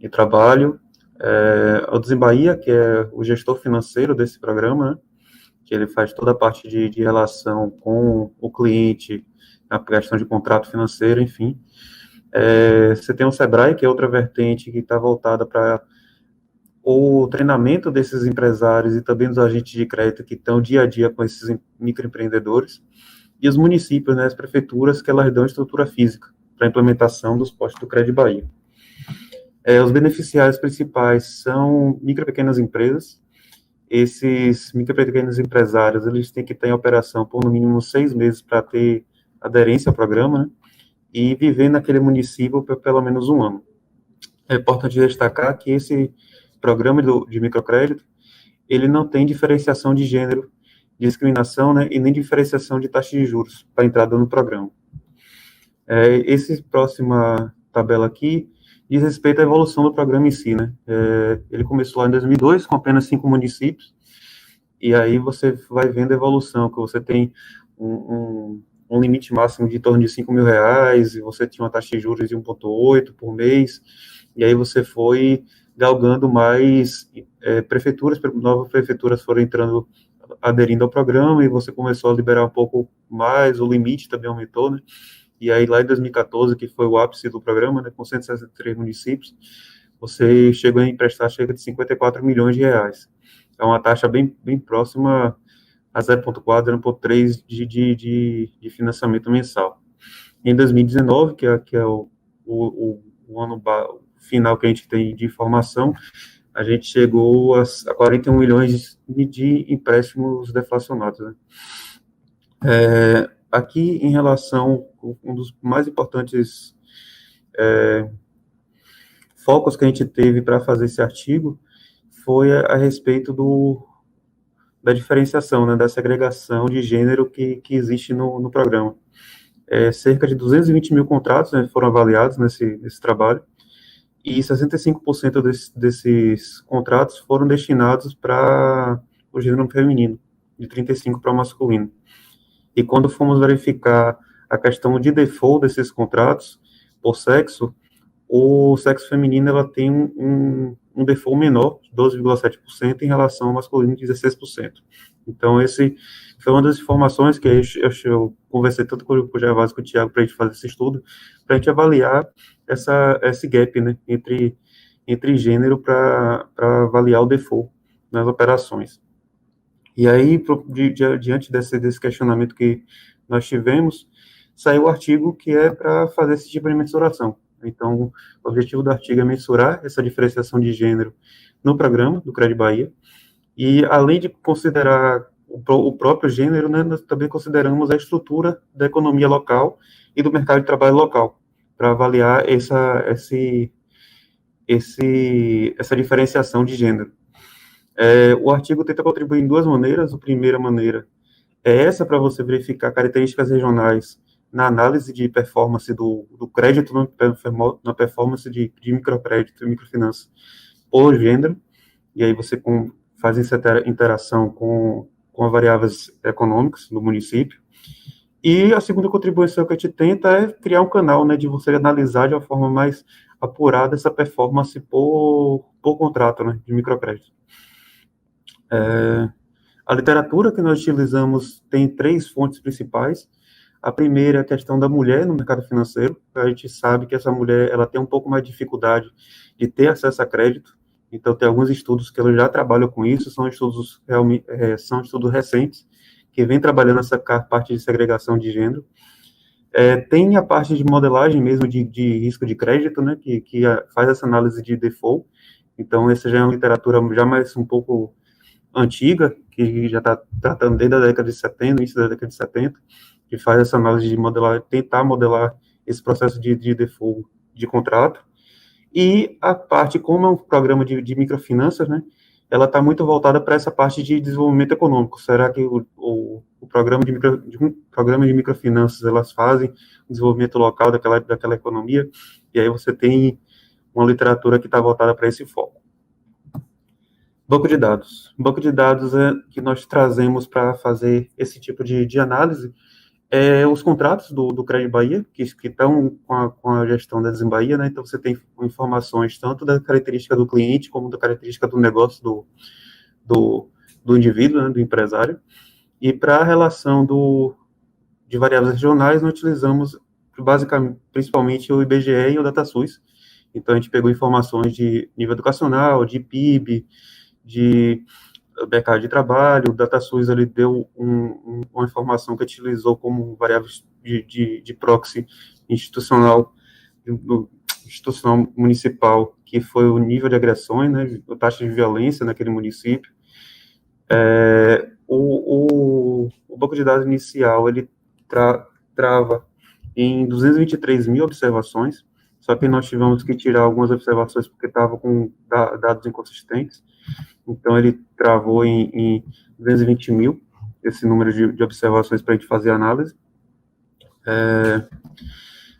e Trabalho. O Desembahia, que é o gestor financeiro desse programa, né, que ele faz toda a parte de relação com o cliente, a questão de contrato financeiro, enfim. Você tem o Sebrae, que é outra vertente que está voltada para o treinamento desses empresários e também dos agentes de crédito que estão dia a dia com esses microempreendedores, e os municípios, né, as prefeituras, que elas dão estrutura física para a implementação dos postos do Cred Bahia. Os beneficiários principais são micro e pequenas empresas. Esses micro e pequenos empresários, eles têm que estar em operação por no mínimo 6 meses para ter aderência ao programa, né, e viver naquele município por pelo menos 1 ano. É importante destacar que esse programa de microcrédito, ele não tem diferenciação de gênero, discriminação, né, e nem diferenciação de taxa de juros para entrada no programa. Essa próxima tabela aqui diz respeito à evolução do programa em si, né? Ele começou lá em 2002 com apenas 5 municípios, e aí você vai vendo a evolução, que você tem um limite máximo de em torno de R$ 5.000, e você tinha uma taxa de juros de 1,8 por mês, e aí você foi galgando mais prefeituras, novas prefeituras foram entrando, aderindo ao programa, e você começou a liberar um pouco mais, o limite também aumentou, né? E aí lá em 2014, que foi o ápice do programa, né, com 163 municípios, você chegou a emprestar cerca de R$ 54 milhões. É uma taxa bem próxima a 0,4, 0,3 de financiamento mensal. Em 2019, que é o ano final que a gente tem de informação, a gente chegou a 41 milhões de empréstimos deflacionados, né? Aqui, em relação, um dos mais importantes focos que a gente teve para fazer esse artigo foi a respeito da diferenciação, né, da segregação de gênero que existe no programa. Cerca de 220 mil contratos, né, foram avaliados nesse trabalho, e 65% desses contratos foram destinados para o gênero feminino, de 35% para o masculino. E quando fomos verificar a questão de default desses contratos por sexo, o sexo feminino ela tem um default menor, 12,7%, em relação ao masculino, 16%. Então, esse foi uma das informações que eu conversei tanto com o Gervásio e com o Tiago para a gente fazer esse estudo, para a gente avaliar esse gap, né, entre gênero para avaliar o default nas operações. E aí, diante desse questionamento que nós tivemos, saiu o artigo que é para fazer esse tipo de mensuração. Então, o objetivo do artigo é mensurar essa diferenciação de gênero no programa do Cred Bahia, e além de considerar o próprio gênero, né, nós também consideramos a estrutura da economia local e do mercado de trabalho local, para avaliar essa diferenciação de gênero. O artigo tenta contribuir em 2 maneiras. A primeira maneira é essa, para você verificar características regionais na análise de performance do crédito, na performance de microcrédito e microfinança por gênero, e aí você faz essa interação com as variáveis econômicas do município. E a segunda contribuição que a gente tenta é criar um canal, né, de você analisar de uma forma mais apurada essa performance por contrato, né, de microcrédito. A literatura que nós utilizamos tem 3 fontes principais. A primeira é a questão da mulher no mercado financeiro. A gente sabe que essa mulher ela tem um pouco mais de dificuldade de ter acesso a crédito. Então, tem alguns estudos que ela já trabalham com isso, são estudos realmente, são estudos recentes, que vem trabalhando essa parte de segregação de gênero. Tem a parte de modelagem mesmo de risco de crédito, né, que faz essa análise de default. Então, essa já é uma literatura já mais um pouco antiga, que já está tratando desde a década de 70, início da década de 70, que faz essa análise de modelar, tentar modelar esse processo de default de contrato. E a parte, como é um programa de microfinanças, né, ela está muito voltada para essa parte de desenvolvimento econômico. Será que o programa programa de microfinanças, elas fazem o desenvolvimento local daquela economia? E aí você tem uma literatura que está voltada para esse foco. Banco de dados. Banco de dados é que nós trazemos para fazer esse tipo de análise. Os contratos do Cred Bahia, que estão com a gestão da Desembahia, né? Então, você tem informações tanto da característica do cliente, como da característica do negócio do indivíduo, né, do empresário. E para a relação de variáveis regionais, nós utilizamos, basicamente, principalmente o IBGE e o DataSUS. Então, a gente pegou informações de nível educacional, de PIB, de mercado de trabalho. O DataSUS ele deu uma informação que utilizou como variáveis de proxy institucional, institucional municipal, que foi o nível de agressões, né, a taxa de violência naquele município. O banco de dados inicial, ele trava em 223 mil observações, só que nós tivemos que tirar algumas observações porque estava com dados inconsistentes. Então, ele travou em 220 mil, esse número de observações para a gente fazer a análise.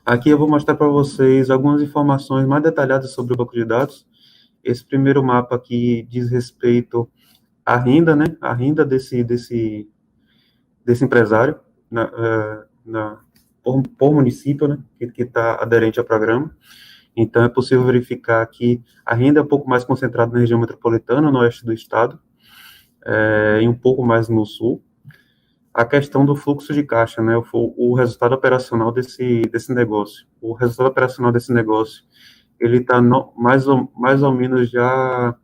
Aqui eu vou mostrar para vocês algumas informações mais detalhadas sobre o banco de dados. Esse primeiro mapa aqui diz respeito à renda, né? A renda desse empresário por município, né? Que está aderente ao programa. Então, é possível verificar que a renda é um pouco mais concentrada na região metropolitana, no oeste do estado, e um pouco mais no sul. A questão do fluxo de caixa, né, o resultado operacional desse negócio. O resultado operacional desse negócio, ele está mais ou menos já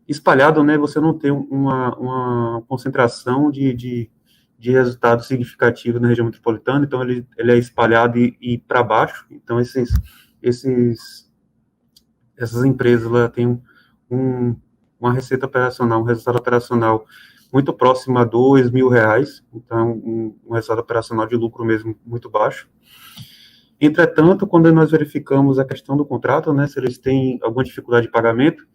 espalhado, né, você não tem uma concentração de resultado significativo na região metropolitana, então ele é espalhado e para baixo. Então, essas empresas ela têm uma receita operacional, um resultado operacional muito próximo a R$2.000, então um resultado operacional de lucro mesmo muito baixo. Entretanto, quando nós verificamos a questão do contrato, né, se eles têm alguma dificuldade de pagamento,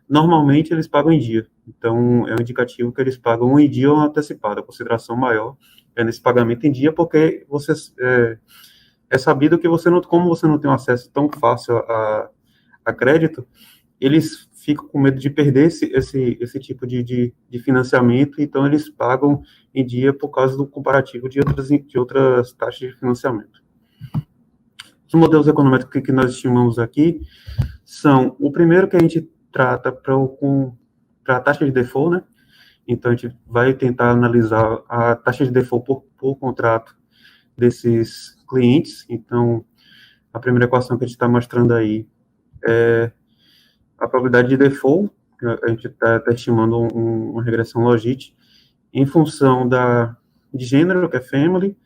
normalmente eles pagam em dia. Então, é um indicativo que eles pagam em dia ou antecipado. A consideração maior é nesse pagamento em dia, porque é sabido que como você não tem um acesso tão fácil a crédito, eles ficam com medo de perder esse tipo de financiamento, então eles pagam em dia por causa do comparativo de outras taxas de financiamento. Os modelos econômicos que nós estimamos aqui são, o primeiro que a gente trata para a taxa de default, né? Então, a gente vai tentar analisar a taxa de default por contrato desses clientes. Então, a primeira equação que a gente está mostrando aí é a probabilidade de default, a gente está estimando uma regressão logit, em função de gênero, que é family,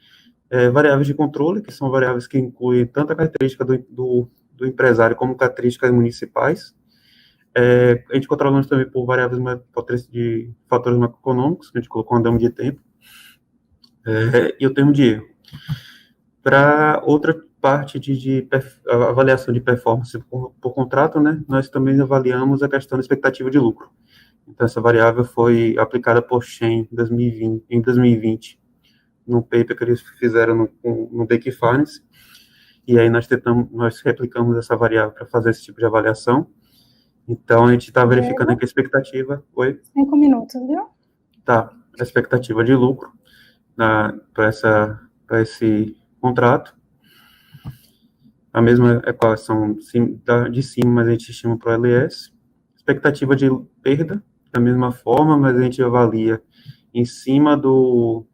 variáveis de controle, que são variáveis que incluem tanto a característica do empresário como características municipais. A gente controlamos também por variáveis de fatores macroeconômicos, que a gente colocou um andame de tempo, e o termo de erro. Para outra parte de avaliação de performance por contrato, né, nós também avaliamos a questão da expectativa de lucro. Então, essa variável foi aplicada por Shen em 2020, no paper que eles fizeram no Baker Finance, e aí nós replicamos essa variável para fazer esse tipo de avaliação. Então, a gente está verificando aqui a expectativa. Oi? 5 minutos, viu? Tá, a expectativa de lucro para esse contrato. A mesma equação de cima, mas a gente estima para o LS. Expectativa de perda, da mesma forma, mas a gente avalia em cima do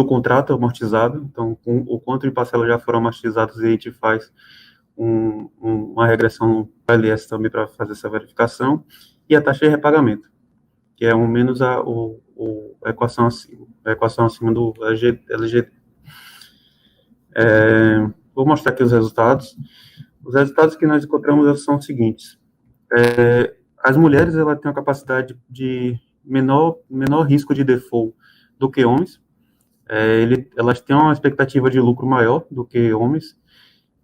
contrato amortizado, então, o quanto de parcelas já foram amortizadas, e a gente faz uma regressão no PLS também para fazer essa verificação, e a taxa de repagamento, que é menos a equação acima do LGD. Vou mostrar aqui os resultados. Os resultados que nós encontramos são os seguintes. As mulheres, ela têm uma capacidade de menor risco de default do que homens. Elas têm uma expectativa de lucro maior do que homens.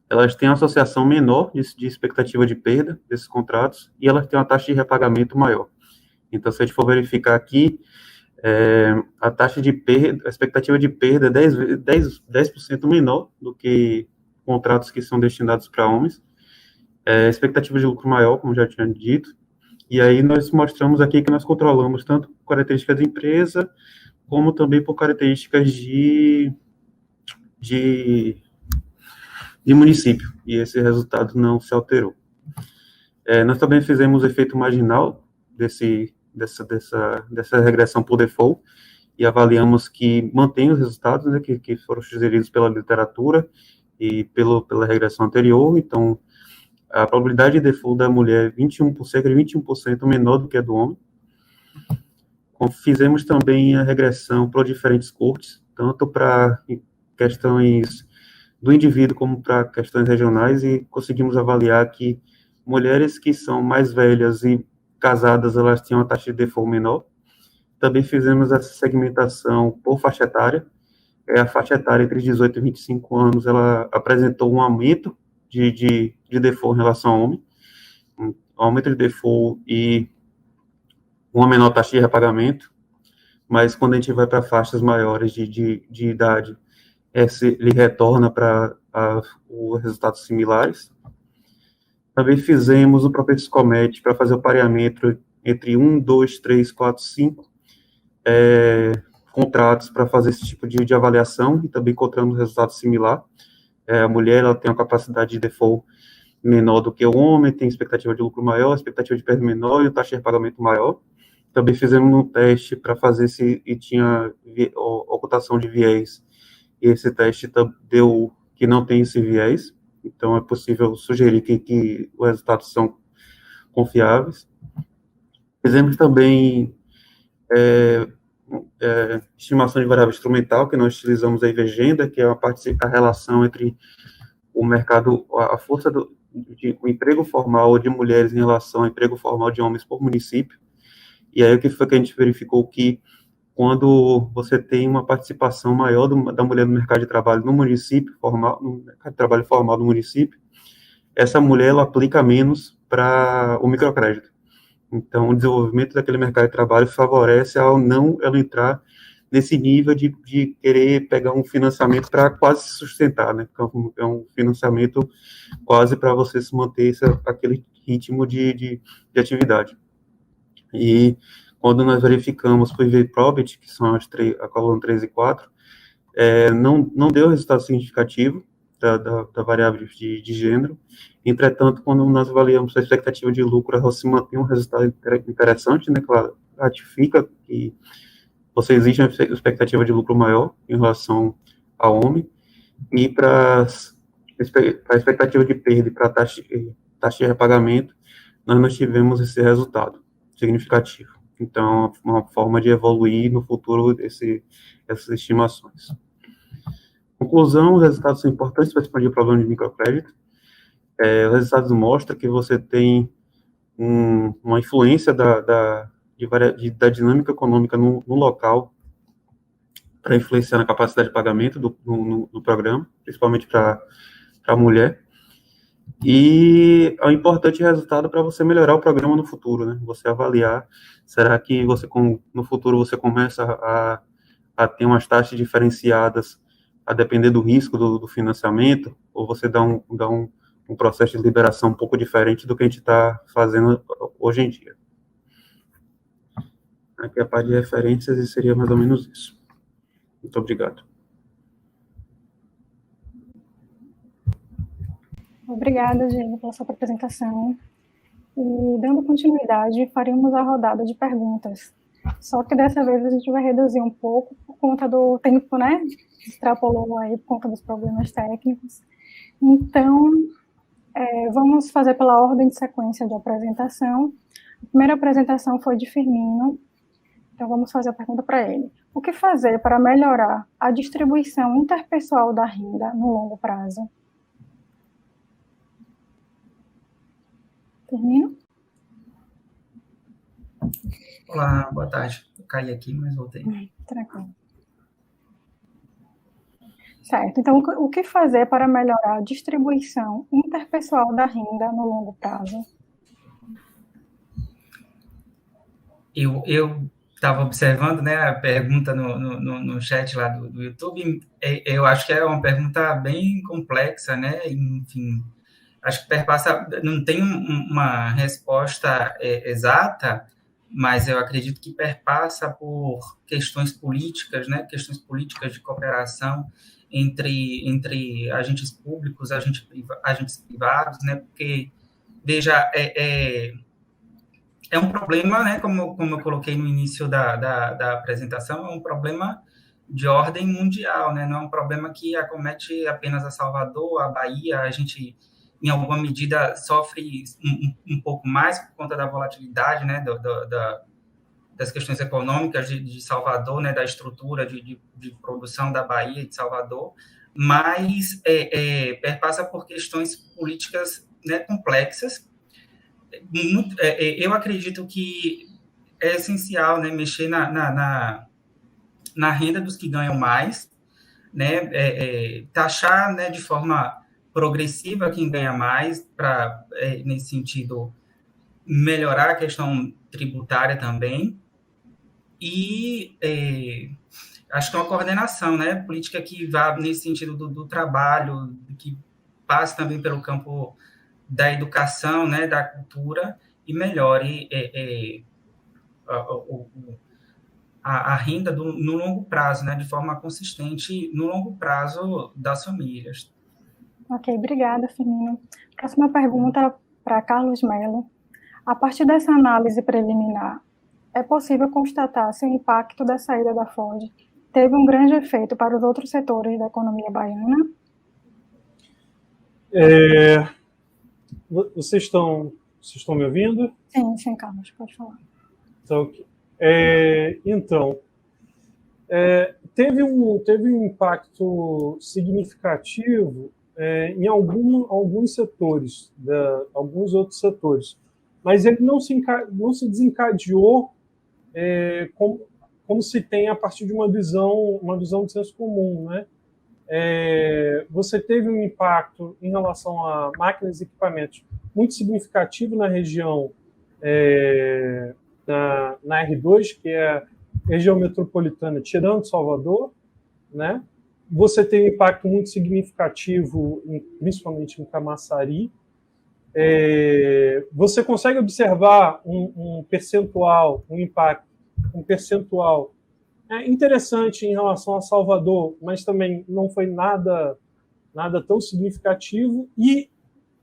Elas têm uma associação menor de expectativa de perda desses contratos, e elas têm uma taxa de repagamento maior. Então, se a gente for verificar aqui, a taxa de perda, a expectativa de perda é 10% menor do que contratos que são destinados para homens. Expectativa de lucro maior, como já tinha dito. E aí nós mostramos aqui que nós controlamos tanto características da empresa, como também por características de município, e esse resultado não se alterou. Nós também fizemos o efeito marginal dessa regressão por default, e avaliamos que mantém os resultados, né, que foram sugeridos pela literatura e pela regressão anterior. Então, a probabilidade de default da mulher é cerca de 21% menor do que a do homem. Fizemos também a regressão para diferentes cortes, tanto para questões do indivíduo como para questões regionais, e conseguimos avaliar que mulheres que são mais velhas e casadas, elas tinham uma taxa de default menor. Também fizemos essa segmentação por faixa etária. A faixa etária entre 18 e 25 anos, ela apresentou um aumento de default em relação ao homem, um aumento de default e uma menor taxa de repagamento, mas quando a gente vai para faixas maiores de idade, ele retorna para os resultados similares. Também fizemos o próprio Psicomet para fazer o pareamento entre 1, 2, 3, 4, 5 contratos para fazer esse tipo de avaliação, e também encontramos resultado similar. A mulher, ela tem uma capacidade de default menor do que o homem, tem expectativa de lucro maior, expectativa de perda menor e a taxa de repagamento maior. Também fizemos um teste para fazer se tinha ocultação de viés, e esse teste deu que não tem esse viés, então é possível sugerir que os resultados são confiáveis. Fizemos também estimação de variável instrumental, que nós utilizamos a IVGenda, que é a relação entre o mercado, a força do emprego formal de mulheres em relação ao emprego formal de homens por município. E aí o que foi que a gente verificou? Que quando você tem uma participação maior da mulher no mercado de trabalho no município formal, no mercado de trabalho formal do município, essa mulher, ela aplica menos para o microcrédito. Então, o desenvolvimento daquele mercado de trabalho favorece ao não ela entrar nesse nível de querer pegar um financiamento para quase se sustentar, né? É um financiamento quase para você se manter aquele ritmo de atividade. E quando nós verificamos o IV Probit, que são a coluna 3 e 4, não deu resultado significativo da variável de gênero. Entretanto, quando nós avaliamos a expectativa de lucro, ela se mantém um resultado interessante, né, que ela ratifica que você existe uma expectativa de lucro maior em relação ao homem, e para a expectativa de perda e para a taxa de repagamento, nós não tivemos esse resultado significativo. Então, uma forma de evoluir no futuro essas estimações. Conclusão, os resultados são importantes para expandir o problema de microcrédito. Os resultados mostram que você tem uma influência da dinâmica econômica no local para influenciar na capacidade de pagamento do programa, principalmente para a mulher. E é um importante resultado para você melhorar o programa no futuro, né? Você avaliar, será que no futuro você começa a ter umas taxas diferenciadas a depender do risco do financiamento, ou você dá um processo de liberação um pouco diferente do que a gente está fazendo hoje em dia. Aqui a parte de referências, e seria mais ou menos isso. Muito obrigado. Obrigada, Diego, pela sua apresentação. E, dando continuidade, faríamos a rodada de perguntas. Só que dessa vez a gente vai reduzir um pouco por conta do tempo, né? Extrapolou aí por conta dos problemas técnicos. Então, vamos fazer pela ordem de sequência de apresentação. A primeira apresentação foi de Firmino, então vamos fazer a pergunta para ele. O que fazer para melhorar a distribuição interpessoal da renda no longo prazo? Firmino? Olá, boa tarde. Eu caí aqui, mas voltei. Tranquilo. Certo. Então, o que fazer para melhorar a distribuição interpessoal da renda no longo prazo? Eu estava observando, né, a pergunta no chat lá do YouTube. Eu acho que é uma pergunta bem complexa, né? Enfim, acho que perpassa, não tem uma resposta exata, mas eu acredito que perpassa por questões políticas, né? Questões políticas de cooperação entre agentes públicos, agentes privados, né? Porque, veja, é um problema, né? Como eu coloquei no início da apresentação, é um problema de ordem mundial, né? Não é um problema que acomete apenas a Salvador, a Bahia. A gente, em alguma medida, sofre um pouco mais por conta da volatilidade, né? Das questões econômicas de Salvador, né? Da estrutura de produção da Bahia e de Salvador, mas perpassa por questões políticas, né, complexas. Eu acredito que é essencial, né, mexer na renda dos que ganham mais, né, taxar, né, de forma progressiva quem ganha mais, para, nesse sentido, melhorar a questão tributária também, e acho que é uma coordenação, né, política que vá nesse sentido do trabalho, que passe também pelo campo da educação, né, da cultura, e melhore a renda no longo prazo, né, de forma consistente no longo prazo das famílias. Ok, obrigada, Firmino. Próxima pergunta para Carlos Melo. A partir dessa análise preliminar, é possível constatar se o impacto da saída da Ford teve um grande efeito para os outros setores da economia baiana? Vocês estão me ouvindo? Sim, Carlos, pode falar. Então, teve um impacto significativo em alguns setores, alguns outros setores, mas ele não se desencadeou como se tem a partir de uma visão de senso comum, né? Você teve um impacto em relação a máquinas e equipamentos muito significativo na região, na R2, que é a região metropolitana, tirando Salvador, né? Você tem um impacto muito significativo, principalmente em Camaçari. Você consegue observar um percentual, um percentual interessante em relação a Salvador, mas também não foi nada tão significativo. E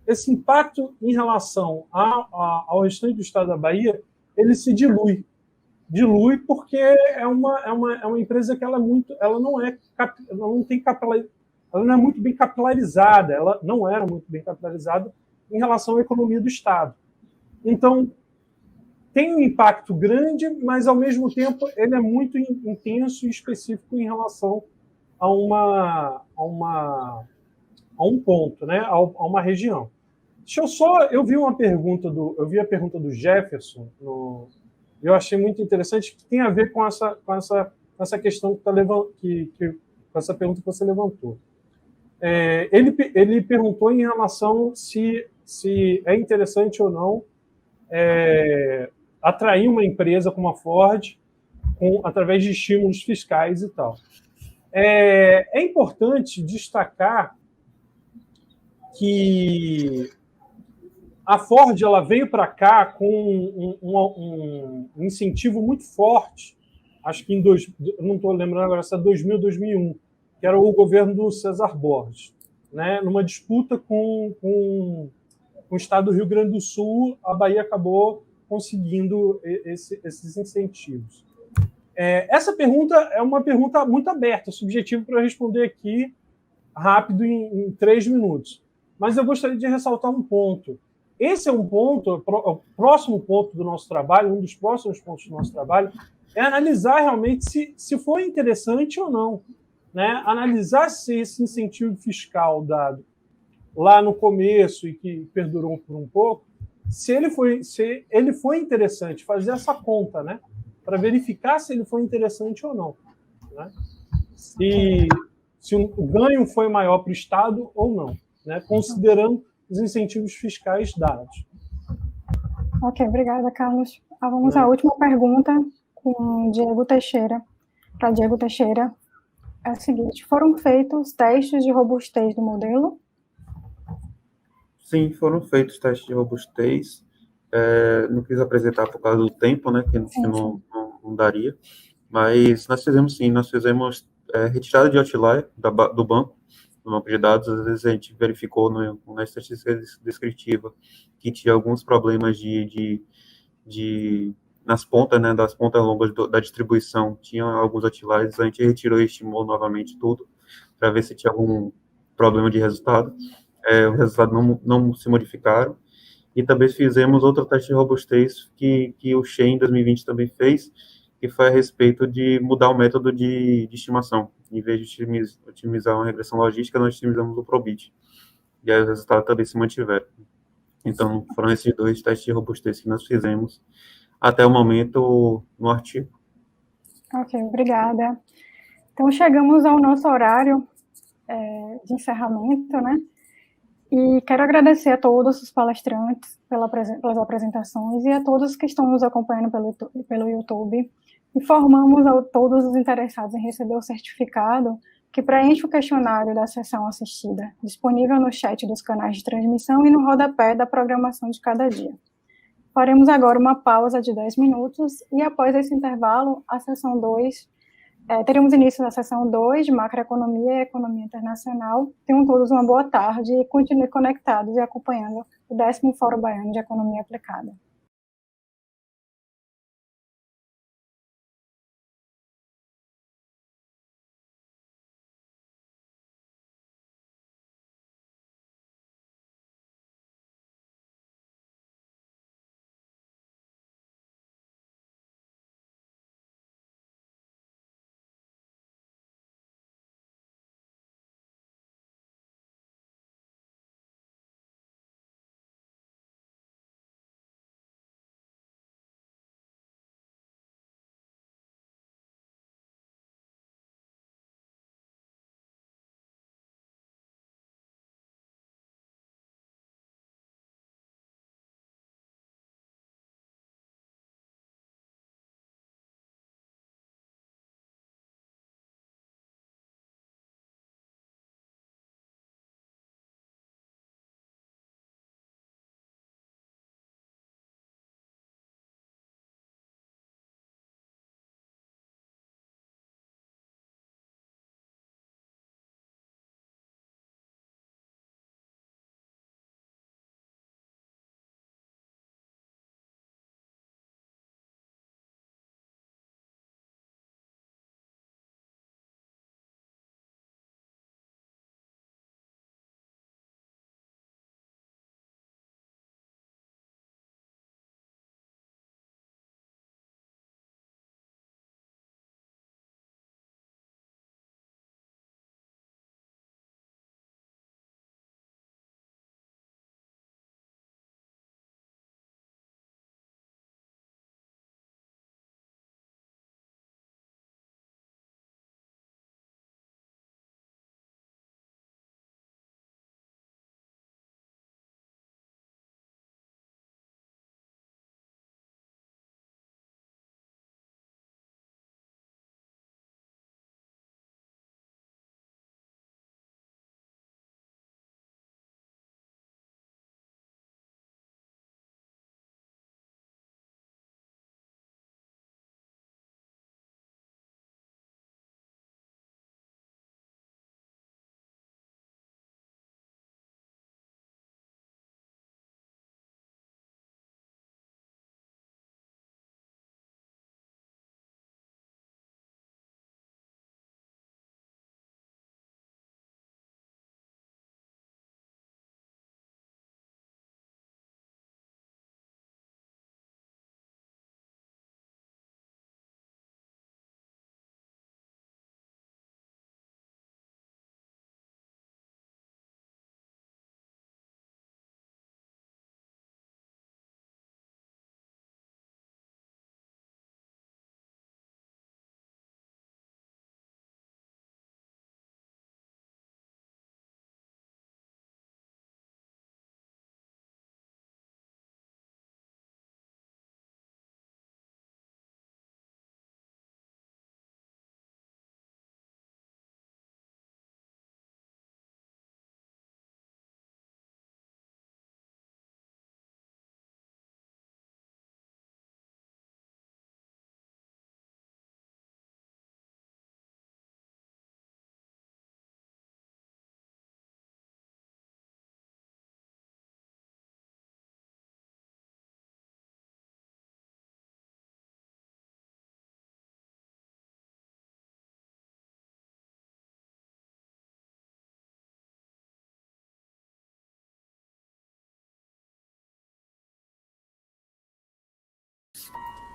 esse impacto em relação ao restante do estado da Bahia, ele se dilui porque é uma empresa que ela não é muito bem capilarizada, ela não era muito bem capitalizada em relação à economia do estado. Então, tem um impacto grande, mas, ao mesmo tempo, ele é muito intenso e específico em relação a um ponto, né? A uma região. Eu vi a pergunta do Jefferson, eu achei muito interessante, que tem a ver com essa questão com essa pergunta que você levantou. Ele perguntou em relação se é interessante ou não atrair uma empresa como a Ford através de estímulos fiscais e tal. É importante destacar que a Ford ela veio para cá com um incentivo muito forte, acho que não estou lembrando agora se é 2000, 2001, que era o governo do César Borges, né, numa disputa com o estado do Rio Grande do Sul, a Bahia acabou conseguindo esses incentivos. Essa pergunta é uma pergunta muito aberta, subjetiva para eu responder aqui rápido em 3 minutos. Mas eu gostaria de ressaltar um ponto. Esse é um ponto, o próximo ponto do nosso trabalho, um dos próximos pontos do nosso trabalho, é analisar realmente se foi interessante ou não. Né? Analisar se esse incentivo fiscal dado lá no começo e que perdurou por um pouco, se ele foi interessante, fazer essa conta, né? Para verificar se ele foi interessante ou não. Né? Se o ganho foi maior para o Estado ou não, né? Considerando os incentivos fiscais dados. Ok, obrigada, Carlos. Vamos à última pergunta com Diego Teixeira. Para Diego Teixeira, é a seguinte: foram feitos testes de robustez do modelo? Sim, foram feitos testes de robustez. Não quis apresentar por causa do tempo, né, que não daria, mas nós fizemos sim, retirada de outlier do banco de dados. Às vezes a gente verificou na estatística descritiva que tinha alguns problemas nas pontas, né, das pontas longas da distribuição, tinha alguns outliers, a gente retirou e estimou novamente tudo, para ver se tinha algum problema de resultado. Os resultados não se modificaram, e também fizemos outro teste de robustez que o Shen em 2020 também fez, que foi a respeito de mudar o método de estimação. Em vez de otimizar uma regressão logística, nós otimizamos o Probit. E aí os resultados também se mantiveram. Então, foram esses 2 testes de robustez que nós fizemos até o momento no artigo. Ok, obrigada. Então, chegamos ao nosso horário de encerramento, né? E quero agradecer a todos os palestrantes pelas apresentações e a todos que estão nos acompanhando pelo YouTube. Informamos a todos os interessados em receber o certificado que preenche o questionário da sessão assistida, disponível no chat dos canais de transmissão e no rodapé da programação de cada dia. Faremos agora uma pausa de 10 minutos e, após esse intervalo, a sessão 2, teremos início da sessão 2 de macroeconomia e economia internacional. Tenham todos uma boa tarde e continuem conectados e acompanhando o 10º Fórum Baiano de Economia Aplicada.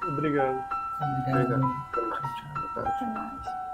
Obrigado. Obrigado. Obrigado. Até mais. Tchau, tchau. Até mais.